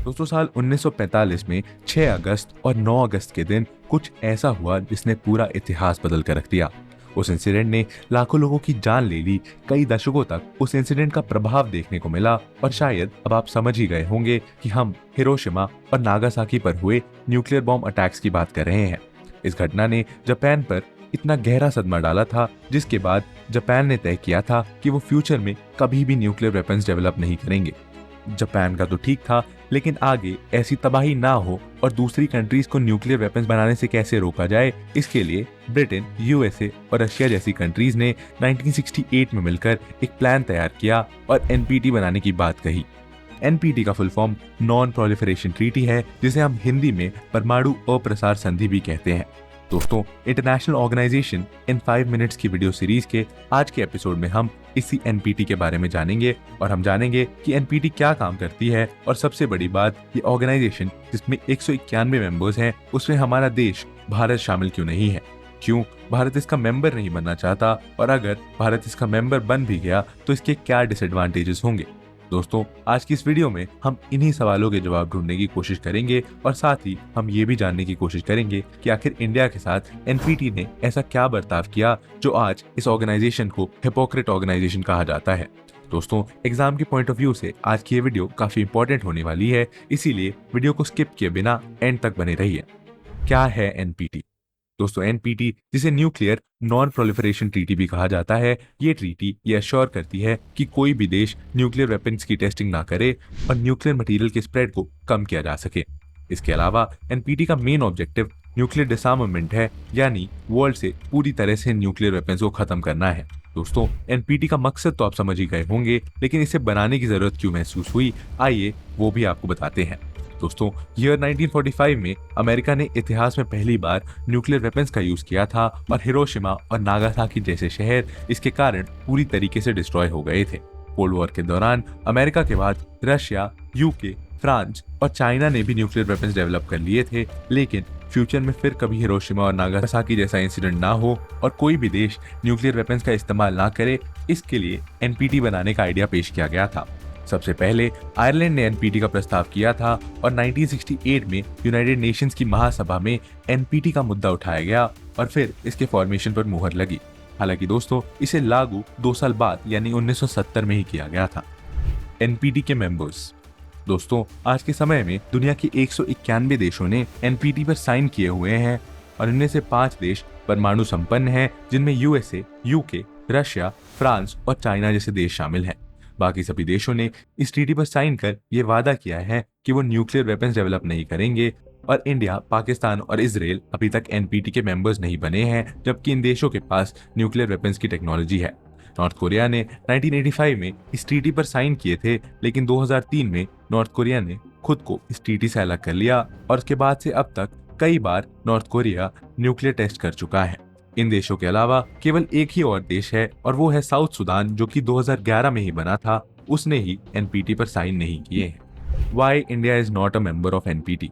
दोस्तों साल 1945 में 6 अगस्त और 9 अगस्त के दिन कुछ ऐसा हुआ जिसने पूरा इतिहास बदल कर रख दिया। उस इंसिडेंट ने लाखों लोगों की जान ले ली। कई दशकों तक उस इंसिडेंट का प्रभाव देखने को मिला और शायद अब आप समझ ही गए होंगे कि हम हिरोशिमा और नागासाकी पर हुए न्यूक्लियर बॉम्ब अटैक्स की बात कर रहे हैं। इस घटना ने जापान पर इतना गहरा सदमा डाला था, जिसके बाद जापान ने तय किया था कि वो फ्यूचर में कभी भी न्यूक्लियर वेपन्स डेवलप नहीं करेंगे। जापान का तो ठीक था, लेकिन आगे ऐसी तबाही ना हो और दूसरी कंट्रीज को न्यूक्लियर वेपन्स बनाने से कैसे रोका जाए, इसके लिए ब्रिटेन, यूएसए और रशिया जैसी कंट्रीज ने 1968 में मिलकर एक प्लान तैयार किया और एनपीटी बनाने की बात कही। एनपीटी का full form non proliferation treaty है, जिसे हम हिंदी में परमाणु अप्रसार संधि भी कहते हैं। दोस्तों, इंटरनेशनल ऑर्गेनाइजेशन इन 5 मिनट्स की वीडियो सीरीज के आज के एपिसोड में हम इसी एनपीटी के बारे में जानेंगे और हम जानेंगे कि एनपीटी क्या काम करती है और सबसे बड़ी बात, ये ऑर्गेनाइजेशन जिसमें 191 मेंबर्स हैं, उसमें हमारा देश भारत शामिल क्यों नहीं है, क्यों भारत इसका मेंबर नहीं बनना चाहता और अगर भारत इसका मेंबर बन भी गया तो इसके क्या डिसएडवांटेजेस होंगे। दोस्तों, आज की इस वीडियो में हम इन्हीं सवालों के जवाब ढूंढने की कोशिश करेंगे और साथ ही हम ये भी जानने की कोशिश करेंगे कि आखिर इंडिया के साथ एनपीटी ने ऐसा क्या बर्ताव किया जो आज इस ऑर्गेनाइजेशन को हिपोक्रेट ऑर्गेनाइजेशन कहा जाता है। दोस्तों, एग्जाम के पॉइंट ऑफ व्यू से आज की ये वीडियो काफी इंपॉर्टेंट होने वाली है, इसीलिए वीडियो को स्किप किए बिना एंड तक बने रहिए। क्या है एनपीटी? दोस्तों, एनपीटी, जिसे न्यूक्लियर नॉन प्रोलिफरेशन ट्रीटी भी कहा जाता है, ये ट्रीटी ये अश्योर करती है कि कोई भी देश न्यूक्लियर वेपन्स की टेस्टिंग ना करे और न्यूक्लियर मटेरियल के स्प्रेड को कम किया जा सके। इसके अलावा एनपीटी का मेन ऑब्जेक्टिव न्यूक्लियर डिसआर्मामेंट है, यानी वर्ल्ड से पूरी तरह से न्यूक्लियर वेपन्स को खत्म करना है। दोस्तों, एनपीटी का मकसद तो आप समझ ही गए होंगे, लेकिन इसे बनाने की जरूरत क्यों महसूस हुई, आइए वो भी आपको बताते हैं। दोस्तों, ईयर 1945 में अमेरिका ने इतिहास में पहली बार न्यूक्लियर वेपन्स का यूज किया था और हिरोशिमा और नागासाकी जैसे शहर इसके कारण पूरी तरीके से डिस्ट्रॉय हो गए थे। कोल्ड वॉर के दौरान अमेरिका के बाद रशिया, यूके, फ्रांस और चाइना ने भी न्यूक्लियर वेपन्स डेवलप कर लिए थे, लेकिन फ्यूचर में फिर कभी हिरोशिमा और नागासाकी जैसा इंसिडेंट ना हो और कोई भी देश न्यूक्लियर वेपन्स का इस्तेमाल ना करे, इसके लिए एनपीटी बनाने का आइडिया पेश किया गया था। सबसे पहले आयरलैंड ने एनपीटी का प्रस्ताव किया था और 1968 में यूनाइटेड नेशंस की महासभा में एनपीटी का मुद्दा उठाया गया और फिर इसके फॉर्मेशन पर मुहर लगी। हालांकि दोस्तों, इसे लागू 2 साल बाद यानी 1970 में ही किया गया था। एनपीटी के मेंबर्स। दोस्तों, आज के समय में दुनिया के 191 देशों ने एनपीटी पर साइन किए हुए हैं और इनमें से 5 देश परमाणु संपन्न हैं, जिनमें यूएसए, यूके, रशिया, फ्रांस और चाइना जैसे देश शामिल हैं। बाकी सभी देशों ने इस ट्रीटी पर साइन कर यह वादा किया है कि वो न्यूक्लियर वेपन्स डेवलप नहीं करेंगे और इंडिया, पाकिस्तान और इजराइल अभी तक एनपीटी के मेंबर्स नहीं बने हैं, जबकि इन देशों के पास न्यूक्लियर वेपन्स की टेक्नोलॉजी है। नॉर्थ कोरिया ने 1985 में इस ट्रीटी पर साइन किए थे, लेकिन 2003 में नॉर्थ कोरिया ने खुद को इस ट्रीटी से अलग कर लिया और उसके बाद से अब तक कई बार नॉर्थ कोरिया न्यूक्लियर टेस्ट कर चुका है। इन देशों के अलावा केवल एक ही और देश है और वो है साउथ सुडान, जो कि 2011 में ही बना था। उसने ही एनपीटी पर साइन नहीं किए हैं। Why India is not a member of NPT?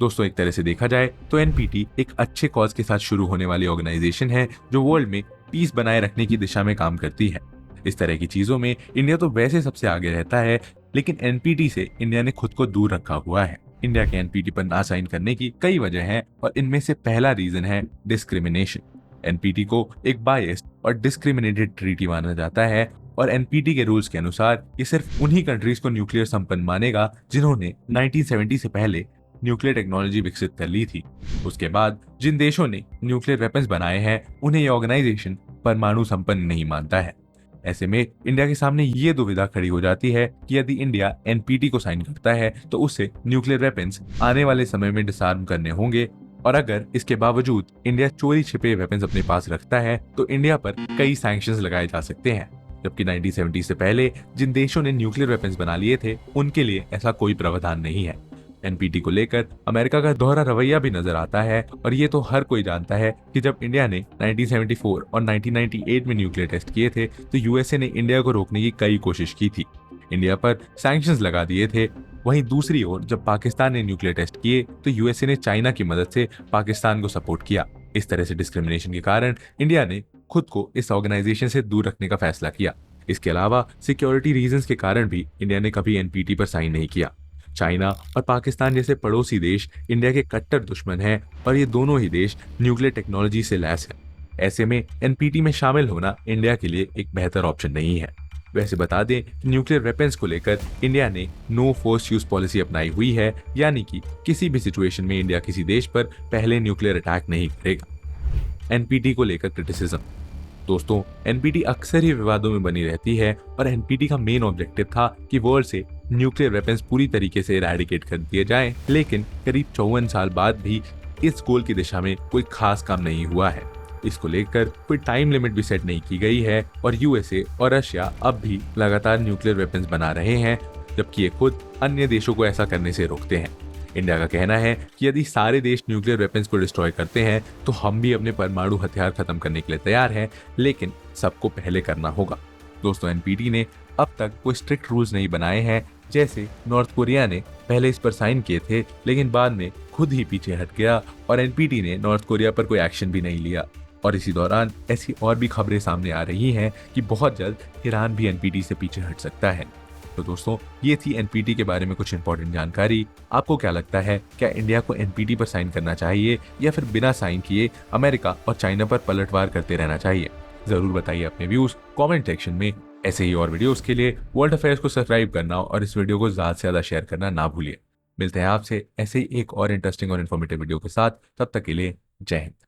दोस्तों, एक तरह से देखा जाए तो एनपीटी एक अच्छे कॉज के साथ शुरू होने वाली ऑर्गेनाइजेशन है जो वर्ल्ड में पीस बनाए रखने की दिशा में काम करती है। इस तरह की चीजों में इंडिया तो वैसे सबसे आगे रहता है, लेकिन एनपीटी से इंडिया ने खुद को दूर रखा हुआ है। इंडिया के एनपीटी पर ना साइन करने की कई वजह हैं और इनमें से पहला रीजन है डिस्क्रिमिनेशन। एनपीटी को एक बायस्ड और डिस्क्रिमिनेटेड ट्रीटी माना जाता है और एनपीटी के रूल्स के अनुसार ये सिर्फ उन्हीं कंट्रीज को न्यूक्लियर संपन्न मानेगा जिन्होंने 1970 से पहले न्यूक्लियर टेक्नोलॉजी विकसित कर ली थी। उसके बाद जिन देशों ने न्यूक्लियर वेपन्स बनाए हैं उन्हें यह ऑर्गेनाइजेशन परमाणु संपन्न नहीं मानता है। ऐसे में इंडिया के सामने ये दुविधा खड़ी हो जाती है कि यदि इंडिया एनपीटी को साइन करता है तो उसे न्यूक्लियर वेपन्स आने वाले समय में डिसआर्म करने होंगे, और अगर इसके बावजूद इंडिया चोरी छिपे वेपन्स अपने पास रखता है तो इंडिया पर कई सैंक्शंस लगाए जा सकते हैं। जबकि 1970 से पहले जिन देशों ने न्यूक्लियर वेपन्स बना लिए थे उनके लिए ऐसा कोई प्रावधान नहीं है। एनपीटी को लेकर अमेरिका का दोहरा रवैया भी नजर आता है और ये तो हर कोई जानता है कि जब इंडिया ने 1974 और 1998 में न्यूक्लियर टेस्ट किए थे तो यूएसए ने इंडिया को रोकने की कई कोशिश की थी, इंडिया पर सैंक्शंस लगा दिए थे। वहीं दूसरी ओर जब पाकिस्तान ने न्यूक्लियर टेस्ट किए तो यूएसए ने चाइना की मदद से पाकिस्तान को सपोर्ट किया। इस तरह से डिस्क्रिमिनेशन के कारण इंडिया ने खुद को इस ऑर्गेनाइजेशन से दूर रखने का फैसला किया। इसके अलावा सिक्योरिटी रीजंस के कारण भी इंडिया ने कभी एनपीटी पर साइन नहीं किया। चाइना और पाकिस्तान जैसे पड़ोसी देश इंडिया के कट्टर दुश्मन हैं और ये दोनों ही देश न्यूक्लियर टेक्नोलॉजी से लैस हैं। ऐसे में एनपीटी में शामिल होना इंडिया के लिए एक बेहतर ऑप्शन नहीं है। वैसे बता दें कि न्यूक्लियर वेपन्स को लेकर इंडिया ने नो फोर्स यूज पॉलिसी अपनाई हुई है, यानी कि किसी भी सिचुएशन में इंडिया किसी देश पर पहले न्यूक्लियर अटैक नहीं करेगा। एनपीटी को लेकर क्रिटिसिज्म। दोस्तों, एनपीटी अक्सर ही विवादों में बनी रहती है और एनपीटी का मेन ऑब्जेक्टिव था कि वर्ल्ड से न्यूक्लियर वेपन्स पूरी तरीके से इरेडिकेट कर दिए जाएं, लेकिन करीब 54 साल बाद भी इस गोल की दिशा में कोई खास काम नहीं हुआ है। इसको लेकर कोई टाइम लिमिट भी सेट नहीं की गई है और यूएसए और रशिया अब भी लगातार न्यूक्लियर वेपन्स बना रहे हैं, जबकि ये खुद अन्य देशों को ऐसा करने से रोकते हैं। इंडिया का कहना है कि यदि सारे देश न्यूक्लियर वेपन्स को डिस्ट्रॉय करते हैं तो हम भी अपने परमाणु हथियार खत्म करने के लिए तैयार हैं, लेकिन सबको पहले करना होगा। दोस्तों, एनपीटी ने अब तक कोई स्ट्रिक्ट रूल्स नहीं बनाए हैं। जैसे नॉर्थ कोरिया ने पहले इस पर साइन किए थे, लेकिन बाद में खुद ही पीछे हट गया और एनपीटी ने नॉर्थ कोरिया पर कोई एक्शन भी नहीं लिया। और इसी दौरान ऐसी और भी खबरें सामने आ रही हैं कि बहुत जल्द ईरान भी एनपीटी से पीछे हट सकता है। तो दोस्तों, ये थी एनपीटी के बारे में कुछ इंपॉर्टेंट जानकारी। आपको क्या लगता है, क्या इंडिया को एनपीटी पर साइन करना चाहिए या फिर बिना साइन किए अमेरिका और चाइना पर पलटवार करते रहना चाहिए? जरूर बताइए अपने व्यूज कमेंट सेक्शन में। ऐसे ही और वीडियोस के लिए वर्ल्ड अफेयर्स को सब्सक्राइब करना और इस वीडियो को ज्यादा से ज्यादा शेयर करना ना भूलिए। मिलते हैं आपसे ऐसे ही एक और इंटरेस्टिंग और इन्फॉर्मेटिव वीडियो के साथ। तब तक के लिए जय हिंद।